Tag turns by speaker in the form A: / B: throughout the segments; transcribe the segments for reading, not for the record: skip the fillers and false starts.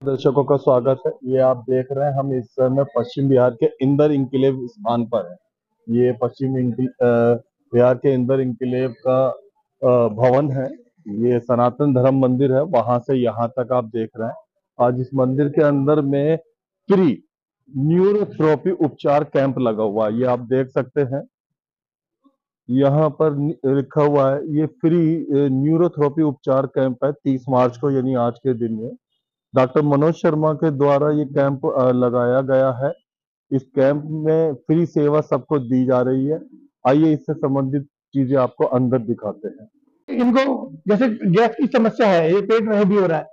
A: दर्शकों का स्वागत है। ये आप देख रहे हैं, हम इस समय पश्चिम बिहार के इंदर इंक्लेव स्थान पर है। ये बिहार के इंदर इंक्लेव का भवन है। ये सनातन धर्म मंदिर है, वहां से यहाँ तक आप देख रहे हैं। आज इस मंदिर के अंदर में फ्री न्यूरोथेरेपी उपचार कैंप लगा हुआ है। ये आप देख सकते हैं, यहाँ पर लिखा हुआ है ये फ्री न्यूरोथेरेपी उपचार कैंप है। 30 मार्च को यानी आज के दिन में डॉक्टर मनोज शर्मा के द्वारा ये कैंप लगाया गया है। इस कैंप में फ्री सेवा सबको दी जा रही है। आइए इससे संबंधित चीजें आपको अंदर दिखाते हैं।
B: इनको जैसे गैस की समस्या है, ये पेट में भी हो रहा है,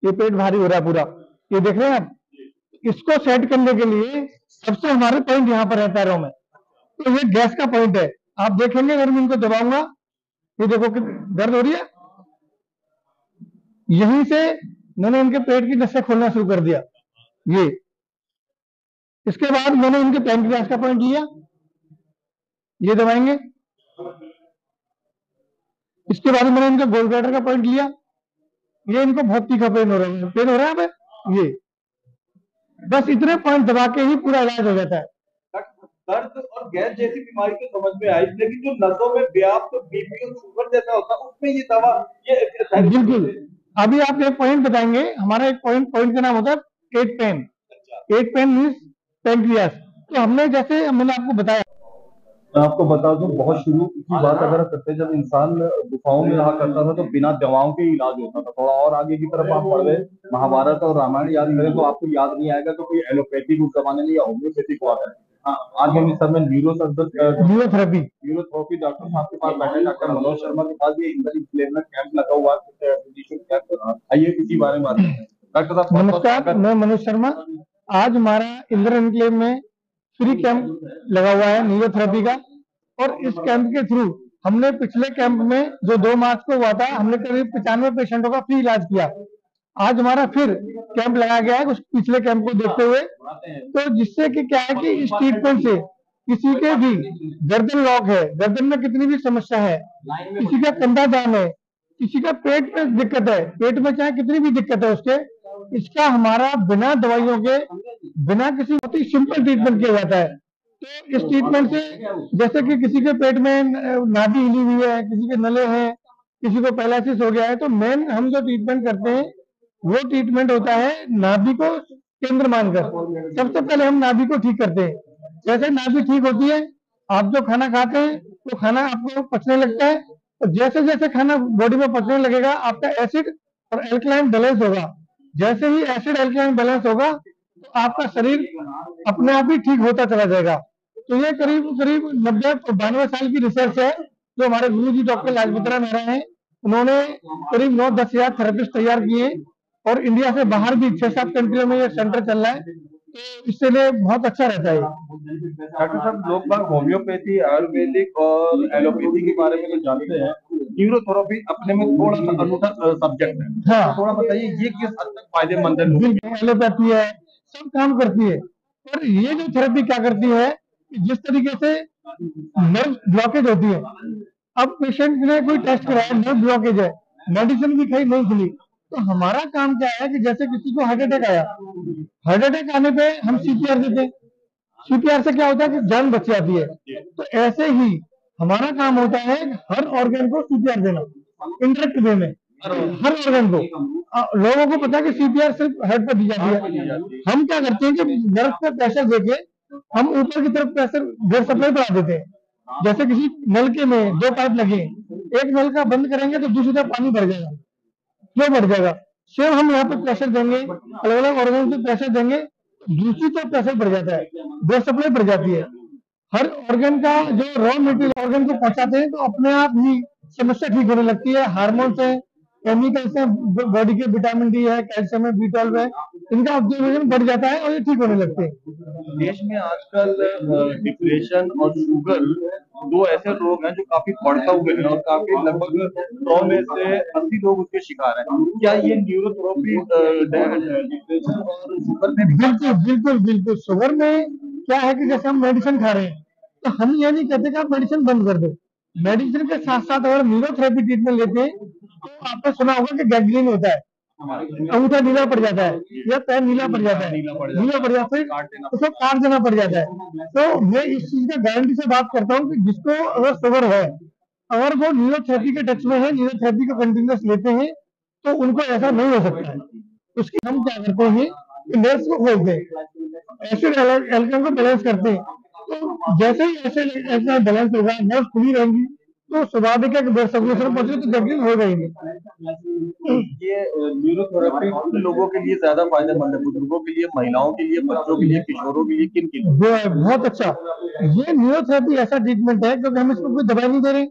B: ये पेट भारी हो रहा है पूरा, ये देख रहे हैं आप। इसको सेट करने के लिए सबसे हमारे पॉइंट यहाँ पर है पैरों में, तो ये गैस का पॉइंट है। आप देखेंगे अगर मैं इनको दबाऊंगा, ये देखो कि दर्द हो रही है। यहीं से मैंने इनके पेट की नसें खोलना शुरू कर दिया। ये इसके बाद मैंने इनके पैंक्रियास का पॉइंट लिया, ये दबाएंगे। इसके बाद मैंने इनका गोल ब्लैडर का पॉइंट लिया। ये इनको बहुत तीखा पेन हो रहा है, पेन हो रहा है। ये बस इतने पॉइंट दबा के ही पूरा इलाज हो जाता है।
A: दर्द और गैस जैसी बीमारी तो समझ में आई, लेकिन जो नसों में व्याप्त बीपी और शुगर जैसा होता है उसमें ये दवा ये
B: बिल्कुल। अभी आप एक पॉइंट बताएंगे, हमारा एक पॉइंट का नाम होता है पेट पेन। पेट पेन मीन्स पैंक्रियास। तो हमने जैसे मैंने आपको बताया,
A: मैं आपको बता दूं, बहुत शुरू की बात अगर करते, जब इंसान गुफाओं में रहा करता था तो बिना दवाओं के इलाज होता था। थोड़ा और आगे की तरफ आप पढ़ गए, महाभारत और रामायण याद करें तो आपको याद नहीं आएगा कि कोई एलोपैथिक उस जमाने में या होम्योपैथिक हुआ है। हाँ, आज हम इस समय न्यूरोथेरेपी डॉक्टर साहब के पास बैठे, डॉक्टर मनोज शर्मा के पास। ये इंदर इंक्लेव में कैंप लगा हुआ है, आइए इसी बारे में बात करते हैं। डॉक्टर साहब
B: नमस्कार, मैं मनोज शर्मा। आज हमारा इंदर एन्क्लेव में फ्री कैंप लगा हुआ है न्यूरोथेरेपी का, और इस कैंप के थ्रू हमने पिछले कैंप में जो 2 मार्च को हुआ था, हमने करीब 95 पेशेंटों का फ्री इलाज किया। आज हमारा फिर कैंप लगाया गया है उस पिछले कैंप को देखते हुए। तो जिससे कि क्या है कि इस ट्रीटमेंट से किसी के भी गर्दन लॉक है, गर्दन में कितनी भी समस्या है, किसी का कंधा जाम है, किसी का पेट में दिक्कत है, पेट में चाहे कितनी भी दिक्कत है उसके, इसका हमारा बिना दवाइयों के, बिना किसी बहुत ही सिंपल ट्रीटमेंट किया जाता है। तो इस ट्रीटमेंट से जैसे कि किसी के पेट में नाभि हिली हुई है, किसी के नले हैं, किसी को पैरालिसिस हो गया है, तो मेन हम जो ट्रीटमेंट करते हैं वो ट्रीटमेंट होता है नाभि को केंद्र मानकर। सबसे पहले हम नाभि को ठीक करते हैं। जैसे नाभि ठीक होती है, आप जो खाना खाते हैं तो खाना आपको पचने लगता है, और जैसे जैसे खाना बॉडी में पचने लगेगा आपका एसिड और एल्कलाइन बैलेंस होगा। जैसे ही एसिड एल्कलाइन बैलेंस होगा तो आपका शरीर अपने आप ही ठीक होता चला जाएगा। तो ये करीब करीब 90-92 साल की रिसर्च है, जो हमारे गुरु जी डॉक्टर लाजपत राय मेहरा हैं। उन्होंने करीब 9-10 हजार थेरेपिस्ट तैयार किए, और इंडिया से बाहर भी 6-7 कंट्रियों में ये सेंटर चल रहा है। तो इससे लिए बहुत अच्छा रहता है।
A: डॉक्टर साहब, लोग बाग होम्योपैथी, आयुर्वेदिक और एलोपैथी के बारे में तो जानते हैं, न्यूरोथेरेपी अपने में थोड़ा सा अनूठा सब्जेक्ट है।
B: हाँ,
A: थोड़ा बताइए ये किस हद तक फायदेमंद है?
B: एलोपैथी है, सब काम करती है, पर ये जो थेरेपी क्या करती है, जिस तरीके से नर्व ब्लॉकेज होती है, अब पेशेंट ने कोई टेस्ट कराया, नर्व ब्लॉकेज है, मेडिसिन भी खाई नहीं खुली, तो हमारा काम क्या है कि जैसे किसी को हार्ट अटैक आया, हार्ट अटैक आने पे हम सीपीआर देते हैं। सीपीआर से क्या होता है कि जान बच जाती है। तो ऐसे ही हमारा काम होता है हर ऑर्गन को सीपीआर देना, इंटरेक्ट वे में, हर ऑर्गन को। लोगों को पता है कि सीपीआर सिर्फ हेड पर दी जाती है। हम क्या करते हैं कि नर्व पे प्रेशर देके हम ऊपर की तरफ प्रेशर ब्लड सप्लाई बढ़ा देते हैं। जैसे किसी नलके में 2 पाइप लगे, एक नल का बंद करेंगे तो दूसरी तरफ पानी भर जाएगा, फ्लो बढ़ जाएगा। सेम हम यहाँ पे प्रेशर देंगे, अलग अलग ऑर्गन पे प्रेशर देंगे, दूसरी तरफ प्रेशर बढ़ जाता है, ब्लड सप्लाई बढ़ जाती है। हर ऑर्गन का जो रॉ मटेरियल ऑर्गन को पहुंचाते हैं, तो अपने आप ही समस्या ठीक होने लगती है। हार्मोन से, केमिकल से, बॉडी के विटामिन डी है, कैल्शियम है, B12 है, इनका ऑब्जर्वेशन बढ़ जाता है और ये ठीक होने लगते हैं।
A: देश में आजकल डिप्रेशन और शुगर दो ऐसे रोग हैं जो काफी बढ़ता हुए हैं, और काफी लगभग 100 में से 80 लोग उसके शिकार हैं। क्या ये न्यूरोथेरेपी डिप्रेशन और शुगर में?
B: बिल्कुल बिल्कुल बिल्कुल। शुगर में क्या है कि जैसे हम मेडिसिन खा रहे हैं, तो हम ये नहीं कहते कि आप मेडिसिन बंद कर दो। मेडिसिन के साथ साथ अगर न्यूरोथेरेपी ट्रीटमेंट लेते हैं, तो आपने सुना होगा कि गैंग्रीन होता है, अंगूठा नीला पड़ जाता है या पैर नीला पड़ जाता है, नीला पड़ जाता है उसको काट देना पड़ जाता है। तो मैं इस चीज का गारंटी से बात करता हूँ कि जिसको अगर शुगर है, अगर वो न्यूरोथेरेपी के टच में है, न्यूरोथेरेपी को कंटिन्यूस लेते हैं, तो उनको ऐसा नहीं हो सकता है। उसकी हम क्या करते हैं कि नर्स को खोलते हैं, एसिड एल्कन को बैलेंस करते हैं। तो जैसे ही ऐसा बैलेंस होगा, नर्स खुली रहेंगी, तो स्वाभाविक है कि ब्लड सर्कुलेशन पहुंचे तो गैंग्रीन होगा ही नहीं।
A: ये न्यूरोथेरेपी लोगों के लिए ज्यादा फायदेमंद है, बुजुर्गों के लिए, महिलाओं के लिए, बच्चों के लिए, किशोरों के लिए, किन के लिए?
B: वो है बहुत अच्छा। ये न्यूरोथेरेपी ऐसा ट्रीटमेंट है क्योंकि हम इसको कोई दवाई नहीं दे रहे,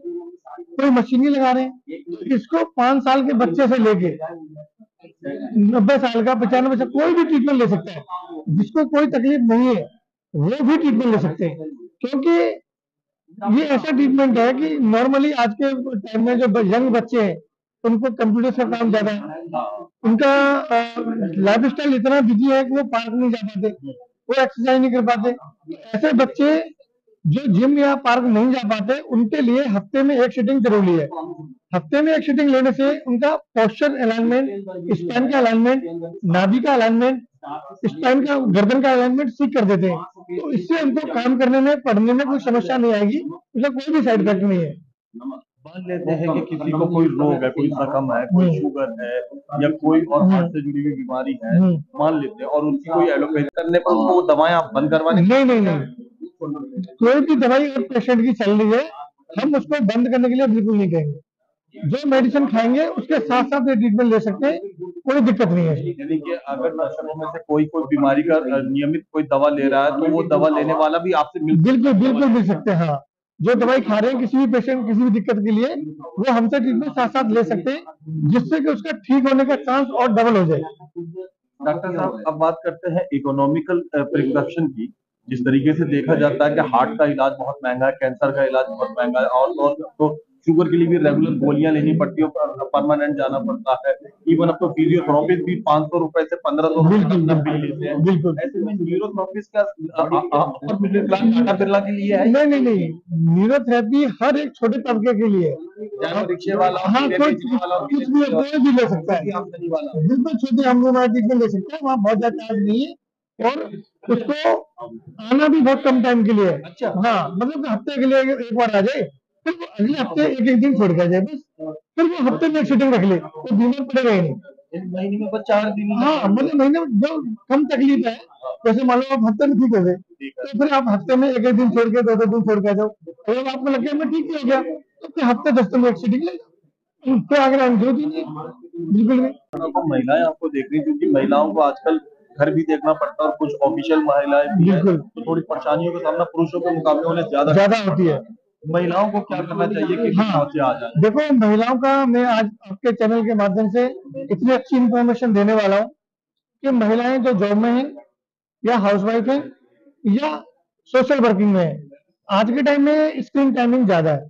B: कोई मशीन नहीं लगा रहे, तो इसको 5 साल के बच्चे से लेके 90 साल का, 95 साल, कोई भी ट्रीटमेंट ले सकता है। जिसको कोई तकलीफ नहीं है वो भी ट्रीटमेंट ले सकते हैं, क्योंकि ये ऐसा ट्रीटमेंट है कि नॉर्मली आज के टाइम में जो यंग बच्चे हैं उनको कंप्यूटर का काम ज्यादा है, उनका लाइफ स्टाइल इतना बिजी है कि वो पार्क नहीं जा पाते, वो एक्सरसाइज नहीं कर पाते। ऐसे बच्चे जो जिम या पार्क नहीं जा पाते, उनके लिए हफ्ते में एक सीटिंग जरूरी है। हफ्ते में एक सीटिंग लेने से उनका पोस्चर अलाइनमेंट, स्पाइन का अलाइनमेंट, नाभि का अलाइनमेंट, स्पाइन का, गर्दन का अलाइनमेंट सीख कर देते हैं। तो इससे उनको काम करने में, पढ़ने में कोई समस्या नहीं आएगी, उसका कोई भी साइड इफेक्ट नहीं है।
A: मान लेते हैं कि किसी को कोई रोग है, कोई जख्म है, कोई शुगर है या कोई और हार्ट से जुड़ी हुई बीमारी है, मान लेते हैं, और उनकी कोई एलोपैथी करने पर उनको वो दवाएं आप बंद करवाने?
B: नहीं, कोई भी दवाई अगर पेशेंट की चल रही है, हम उसको बंद करने के लिए बिल्कुल नहीं कहेंगे। जो मेडिसिन खाएंगे उसके साथ साथ ये ट्रीटमेंट ले सकते हैं, कोई दिक्कत नहीं है।
A: यानी कि अगर दर्शकों में से कोई बीमारी का नियमित कोई दवा ले रहा है, तो वो दवा लेने वाला भी आपसे
B: बिल्कुल मिल सकते हैं। हाँ, जो दवाई खा रहे हैं किसी भी पेशेंट किसी भी दिक्कत के लिए, वो हमसे ट्रीटमेंट साथ साथ ले सकते हैं, जिससे कि उसका ठीक होने का चांस और डबल हो जाए।
A: डॉक्टर साहब, अब बात करते हैं इकोनॉमिकल प्रिस्क्रिप्शन की। जिस तरीके से देखा जाता है कि हार्ट का इलाज बहुत महंगा है, कैंसर का इलाज बहुत महंगा है, और तो शुगर के लिए भी रेगुलर गोलियां लेनी पड़ती है, परमानेंट जाना पड़ता है। इवन अब तो फिजियोथेरेपिस्ट भी 500 रुपए से 1500 बिल लेते हैं।
B: बिल्कुल।
A: ऐसे में न्यूरोथेरेपिस्ट का मिडिल क्लास टाटा बिरला के लिए है?
B: नहीं, न्यूरोथेरेपी हर एक छोटे तबके के लिए,
A: रिक्शे वाला,
B: हाँ, कुछ भी कोई भी ले सकता है, बिल्कुल छोटे आमदनी ले सकता है, वहाँ बहुत ज्यादा चार्ज नहीं है, और उसको आना भी बहुत कम टाइम के लिए है।
A: अच्छा।
B: हाँ, मतलब हफ्ते के लिए एक बार आ जाए, फिर वो अगले हफ्ते एक दिन छोड़ के आ जाए, बस। फिर वो हफ्ते में एक सीटिंग रख ले, तो बीमार पड़ेगा ही नहीं।
A: महीने में बस 4 दिन?
B: हाँ, मतलब महीने में जो कम तकलीफ है, जैसे मान लो आप हफ्ते में ठीक हो गए, तो फिर आप हफ्ते में एक दिन छोड़ के 2 दिन छोड़ के आ जाओ। अगर आपको लग गया मैं ठीक नहीं हो गया, तो फिर हफ्ते 10 दिन में एक सीटिंग ले, फिर आगे जरूरत ही नहीं, बिल्कुल नहीं।
A: महिलाएं आपको देख रही, क्योंकि महिलाओं को आजकल घर भी देखना पड़ता है, और कुछ ऑफिशियल महिलाएं भी हैं, तो थोड़ी परेशानियों का सामना पुरुषों के मुकाबले उन्हें ज्यादा
B: होती है।
A: महिलाओं को क्या करना चाहिए कि
B: हाँ,
A: से आ जाए?
B: देखो, महिलाओं का मैं आज आपके चैनल के माध्यम से इतनी अच्छी इंफॉर्मेशन देने वाला हूँ कि महिलाएं जो जॉब में हैं, या हाउसवाइफ है, या सोशल वर्किंग में है, आज के टाइम में स्क्रीन टाइमिंग ज्यादा है,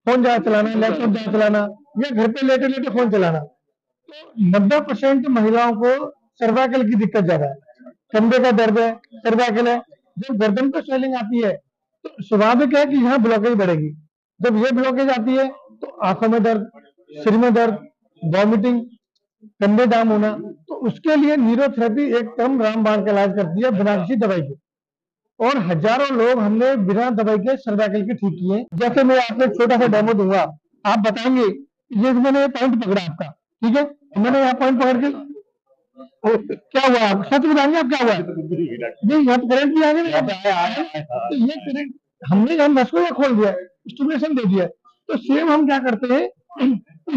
B: फोन ज्यादा चलाना, लैपटॉप ज्यादा चलाना, या घर पे लेटे लेटे फोन चलाना। तो 90% महिलाओं को सर्वाइकल की दिक्कत ज्यादा है, कंधे का दर्द है, सर्वाइकल है। जब गर्दन पर स्वेलिंग आती है, तो स्वाभाविक है कि यहाँ ब्लॉकेज बढ़ेगी। जब ये ब्लॉकेज आती है, तो आंखों में दर्द, सिर में दर्द, वॉमिटिंग, कंधे जाम होना, तो उसके लिए न्यूरोथेरेपी एकदम रामबाण का इलाज करती है, बिना किसी दवाई के। और हजारों लोग हमने बिना दवाई के सर्वाइकल के ठीक किए। जैसे मैं आपको एक छोटा सा डेमो दूंगा, आप बताएंगे, ये मैंने पॉइंट पकड़ा आपका, ठीक है, मैंने यहाँ पॉइंट पकड़ के, क्या हुआ, आप सच बताएंगे आप क्या हुआ? नहीं, यहाँ करंट भी आगे नहीं, तो ये करंट हमने यहाँ नस को खोल दिया, स्टिमुलेशन दे दिया। तो सेम हम क्या करते हैं, इस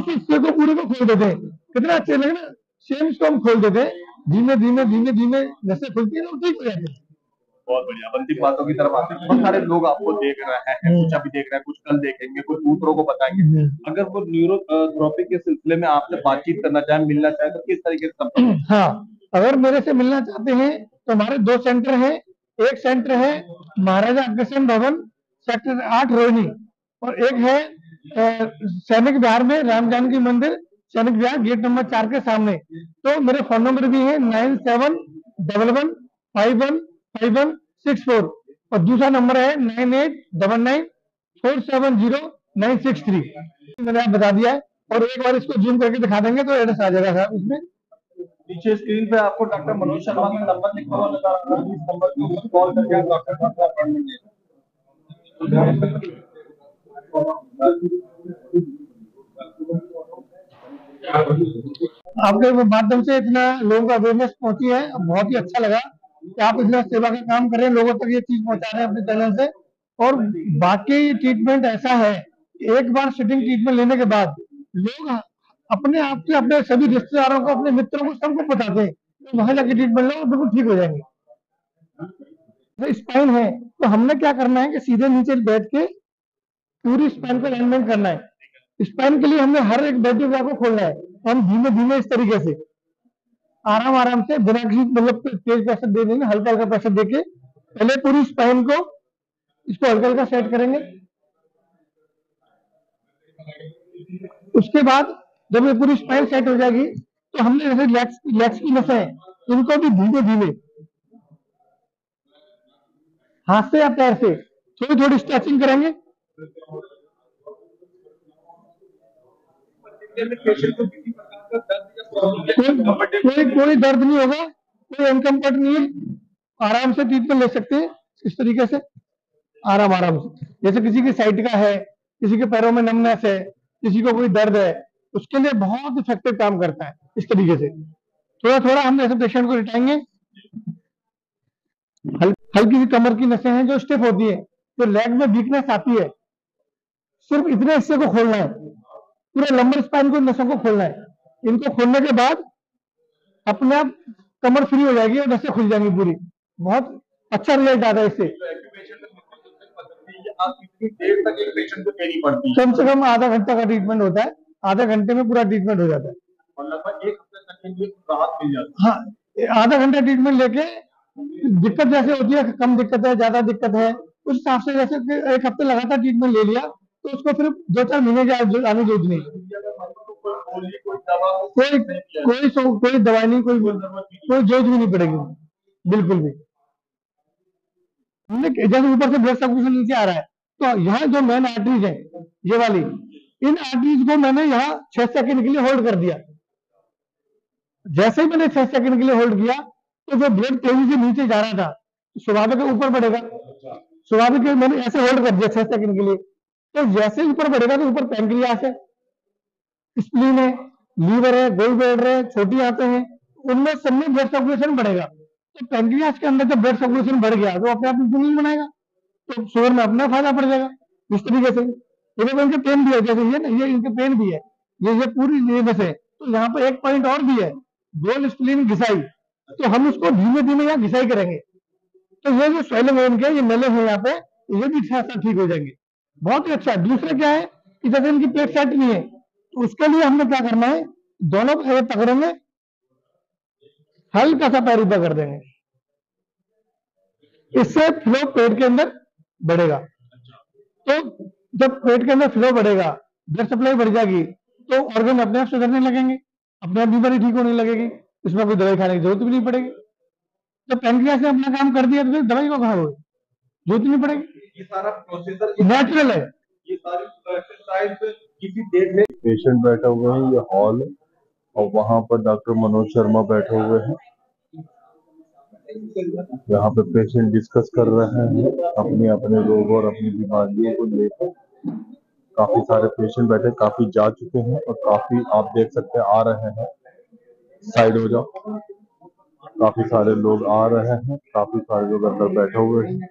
B: हिस्से को पूरे को खोल देते हैं, कितना अच्छे लगे ना। सेम इसको हम खोल देते हैं, धीमे धीमे नसें खुलती है, ठीक हो जाती है।
A: बहुत बढ़िया। अंतिम बातों की तरफ आते हैं। बहुत सारे लोग आपको देख रहे हैं, कुछ अभी देख रहे हैं, कुछ कल देखेंगे, कुछ दूसरों को बताएंगे। अगर वो न्यूरोथेरेपी के सिलसिले में आपसे बातचीत करना चाहे, मिलना चाहे, तो किस तरीके से संपर्क?
B: हाँ, अगर मेरे से मिलना चाहते हैं तो हमारे 2 सेंटर हैं। एक सेंटर है महाराजा अग्रसेन भवन, सेक्टर 8 रोहिणी, और एक है सैनिक विहार में राम जानकी मंदिर, सैनिक विहार गेट नंबर 4 के सामने। तो मेरे फोन नंबर भी है 9711515164, और दूसरा नंबर है 9899470963। मैंने आप बता दिया है। और एक बार इसको जूम करके दिखा देंगे तो एड्रेस आ जाएगा साहब इसमें।
A: पीछे स्क्रीन पे आपको डॉक्टर मनोज शर्मा का नंबर लिखा हुआ नजर आ रहा है। इस नंबर के ऊपर कॉल करके आप डॉक्टर साहब का अपॉइंटमेंट ले
B: आपके माध्यम से इतना लोगों का अवेयरनेस पहुंची है, बहुत ही अच्छा लगा कि आप इतना सेवा का काम कर रहे हैं, लोगों तक ये चीज पहुंचा रहे हैं अपने चैनल से। और बाकी ट्रीटमेंट ऐसा है, एक बार सिटिंग ट्रीटमेंट लेने के बाद लोग अपने आप से अपने सभी रिश्तेदारों को, अपने मित्रों को, सबको बताते हैं कि वहां जाके ट्रीटमेंट लो, बिल्कुल ठीक हो जाएंगे। तो स्पाइन है तो हमने क्या करना है कि सीधे नीचे बैठ के पूरी स्पाइन को अलाइनमेंट करना है। स्पाइन के लिए हमने हर एक वर्टिब्रा को खोलना है। हम धीमे धीमे इस तरीके से आराम आराम से बिना किसी मतलब तेज प्रेशर दे देंगे, हल्का हल्का प्रेशर देके पहले पूरी स्पाइन को इसको हल्का हल्का सेट करेंगे। उसके बाद जब ये पूरी स्पाइन सेट हो जाएगी तो हमने जैसे लेग्स की नसें हैं, इनको भी धीमे धीमे हाथ से या पैर से थोड़ी थोड़ी स्ट्रेचिंग करेंगे। कोई दर्द नहीं होगा, कोई अनकंफर्ट नहीं है, आराम से ट्रीटमेंट ले सकते हैं इस तरीके से आराम आराम से। जैसे किसी की साइट का है, किसी के पैरों में नमनेस है, किसी को कोई दर्द है, उसके लिए बहुत इफेक्टिव काम करता है इस तरीके से। थोड़ा थोड़ा हम ऐसे पेशेंट को लिटाएंगे। हल्की सी कमर की नसें हैं जो स्टिफ होती है, जो लेग में वीकनेस आती है, सिर्फ इतने हिस्से को खोलना है, पूरे लंबर स्पाइन को नसों को खोलना है। इनको खोलने के बाद अपने आप कमर फ्री हो जाएगी और नसें खुल जाएंगी पूरी। बहुत अच्छा रिजल्ट आता है इससे। कम से कम आधा घंटा का ट्रीटमेंट होता है, आधा घंटे में पूरा ट्रीटमेंट हो जाता है
A: और लगभग 1 हफ्ते तक के लिए राहत मिल जाती है।
B: हाँ, आधा घंटा ट्रीटमेंट लेके दिक्कत जैसे होती है, कम दिक्कत है, ज्यादा दिक्कत है, उस हिसाब से जैसे 1 हफ्ते लगातार ट्रीटमेंट ले लिया तो उसको फिर 2-4 महीने की आने जरूरत नहीं। कोई दवाई नहीं, कोई जरूरत भी नहीं पड़ेगी, बिल्कुल भी। हमने जैसे ऊपर से ब्लड सर्कुलेशन नीचे आ रहा है तो यहाँ जो मेन आर्टरीज है ये वाली, इन आर्टरीज को मैंने यहाँ 6 सेकंड के लिए होल्ड कर दिया। जैसे ही मैंने 6 सेकंड के लिए होल्ड किया तो जो ब्लड तेजी से नीचे जा रहा था स्वाभाविक ऊपर बढ़ेगा। स्वाभाविक मैंने ऐसे होल्ड कर दिया 6 सेकंड के लिए, तो जैसे ही ऊपर बढ़ेगा तो ऊपर पैंक्रियास है, स्प्लीन है, लीवर है, गोल ब्लैडर है, छोटी आंतें हैं, उनमें सब में ब्लड सर्कुलेशन बढ़ेगा। तो पैंक्रियास के अंदर जब ब्लड सर्कुलेशन बढ़ गया तो अपने आप इंसुलिन बनाएगा, तो शुगर में अपना फायदा पड़ जाएगा इस तरीके से। ये इनके पेन भी है, जैसे ये इनके पेन भी है, ये पूरी बस है। तो यहाँ पे एक पॉइंट और भी है, गोल स्प्लीन घिसाई, तो हम उसको धीमे धीमे यहाँ घिसाई करेंगे तो ये जो स्वेलिंग है इनके, ये नले हैं यहाँ पे, ये भी साथ ठीक हो जाएंगे। बहुत ही अच्छा। दूसरा क्या है कि जैसे इनकी पेट सेट नहीं है तो उसके लिए हमने क्या करना है, दोनों पैर पकड़ेंगे, हल्का सा पैर ऊपर कर देंगे, इससे फ्लो पेट के अंदर बढ़ेगा। तो जब पेट के अंदर फ्लो बढ़ेगा, ब्लड सप्लाई बढ़ जाएगी तो ऑर्गन अपने आप सुधरने लगेंगे, अपने आप बीमारी ठीक होने लगेगी, इसमें कोई दवाई खाने की जरूरत भी नहीं पड़ेगी। जब पैंक्रियास ने अपना काम कर दिया तो फिर दवाई को कहाँ होगी, जरूरत नहीं पड़ेगी।
A: ये सारा प्रोसीजर
B: नेचुरल है।
A: ये सारी एक्सरसाइज किसी डेट में पेशेंट बैठा हुए हैं, ये हॉल है और वहां पर डॉक्टर मनोज शर्मा बैठे हुए हैं। यहाँ पे पेशेंट डिस्कस कर रहे हैं अपने अपने रोग और अपनी बीमारियों को लेकर। काफी सारे पेशेंट बैठे, काफी जा चुके हैं और काफी आप देख सकते हैं आ रहे हैं। साइड हो जाओ, काफी सारे लोग आ रहे हैं, काफी सारे लोग अंदर बैठे हुए हैं।